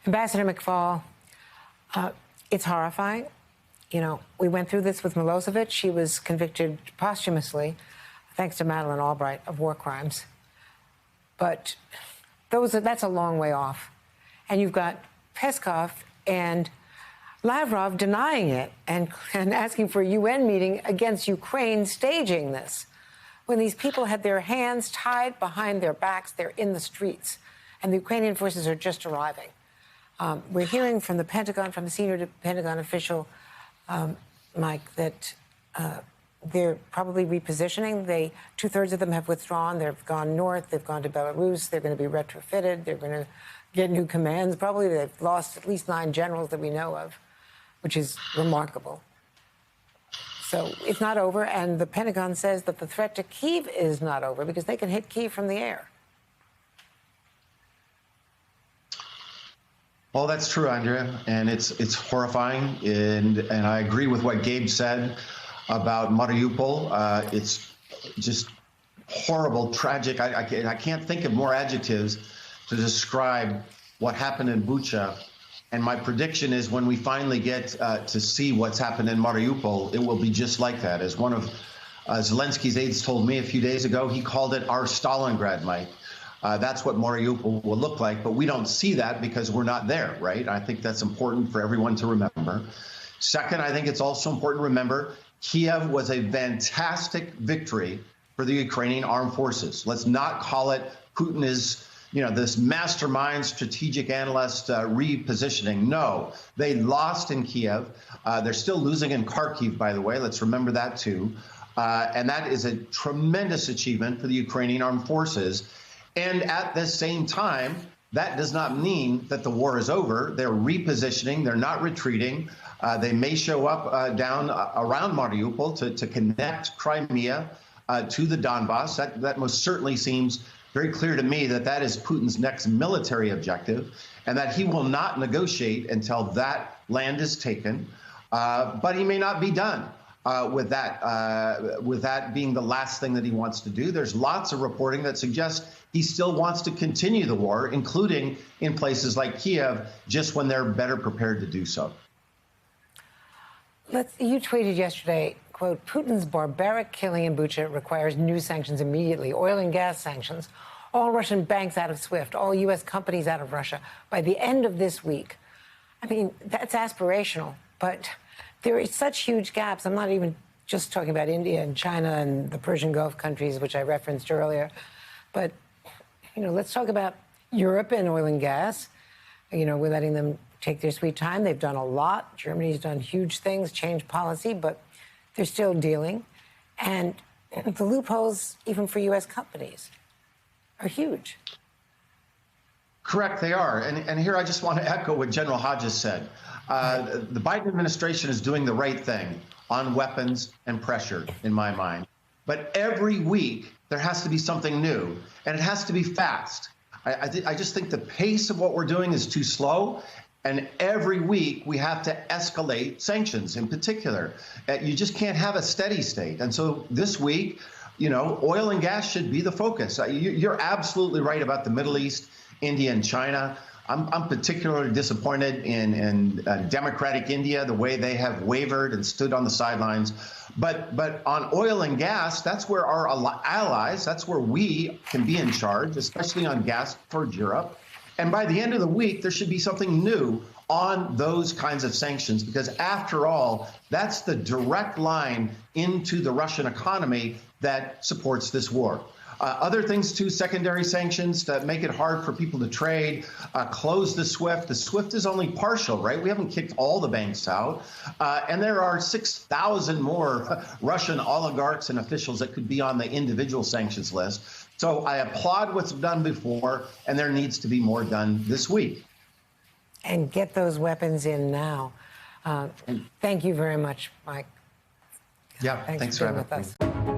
Ambassador McFaul, it's horrifying. You know, we went through this with Milosevic. She was convicted posthumously, thanks to Madeleine Albright, of war crimes. But that's a long way off. And you've got Peskov and Lavrov denying it and asking for a UN meeting against Ukraine staging this. When these people had their hands tied behind their backs, they're in the streets, and the Ukrainian forces are just arriving. We're hearing from the Pentagon, from a senior Pentagon official, Mike, that they're probably repositioning. Two-thirds of them have withdrawn. They've gone north. They've gone to Belarus. They're going to be retrofitted. They're going to get new commands. Probably they've lost at least 9 generals that we know of, which is remarkable. So it's not over, and the Pentagon says that the threat to Kyiv is not over because they can hit Kyiv from the air. Well, that's true, Andrea, and it's horrifying, and I agree with what Gabe said about Mariupol. It's just horrible, tragic. I can't think of more adjectives to describe what happened in Bucha. And my prediction is when we finally get to see what's happened in Mariupol, it will be just like that. As one of Zelensky's aides told me a few days ago, he called it our Stalingrad, Mike. That's what Mariupol will look like, but we don't see that because we're not there, right? I think that's important for everyone to remember. Second, I think it's also important to remember Kiev was a fantastic victory for the Ukrainian armed forces. Let's not call it Putin is, you know, this mastermind strategic analyst repositioning. No, they lost in Kiev. They're still losing in Kharkiv, by the way. Let's remember that, too. And that is a tremendous achievement for the Ukrainian armed forces. And at the same time, that does not mean that the war is over. They're repositioning. They're not retreating. They may show up down around Mariupol to connect Crimea to the Donbass. That most certainly seems very clear to me that that is Putin's next military objective and that he will not negotiate until that land is taken. But he may not be done with that being the last thing that he wants to do. There's lots of reporting that suggests he still wants to continue the war, including in places like Kiev, just when they're better prepared to do so. You tweeted yesterday, quote, Putin's barbaric killing in Bucha requires new sanctions immediately, oil and gas sanctions, all Russian banks out of SWIFT, all U.S. companies out of Russia by the end of this week. I mean, that's aspirational, but there are such huge gaps. I'm not even just talking about India and China and the Persian Gulf countries, which I referenced earlier. But, you know, let's talk about Europe and oil and gas. You know, we're letting them take their sweet time. They've done a lot. Germany's done huge things, changed policy, but they're still dealing. And the loopholes, even for U.S. companies, are huge. Correct, they are. And here I just want to echo what General Hodges said. The Biden administration is doing the right thing on weapons and pressure, in my mind. But every week, there has to be something new, and it has to be fast. I just think the pace of what we're doing is too slow. And every week we have to escalate sanctions in particular. You just can't have a steady state. And so this week, you know, oil and gas should be the focus. You're absolutely right about the Middle East, India and China. I'm particularly disappointed in democratic India, the way they have wavered and stood on the sidelines. But on oil and gas, that's where our allies, that's where we can be in charge, especially on gas towards Europe. And by the end of the week, there should be something new on those kinds of sanctions, because after all, that's the direct line into the Russian economy that supports this war. Other things, too, secondary sanctions that make it hard for people to trade, close the SWIFT. The SWIFT is only partial, right? We haven't kicked all the banks out. And there are 6,000 more Russian oligarchs and officials that could be on the individual sanctions list. So I applaud what's done before, and there needs to be more done this week. And get those weapons in now. Thank you very much, Mike. Yeah, thanks for having us.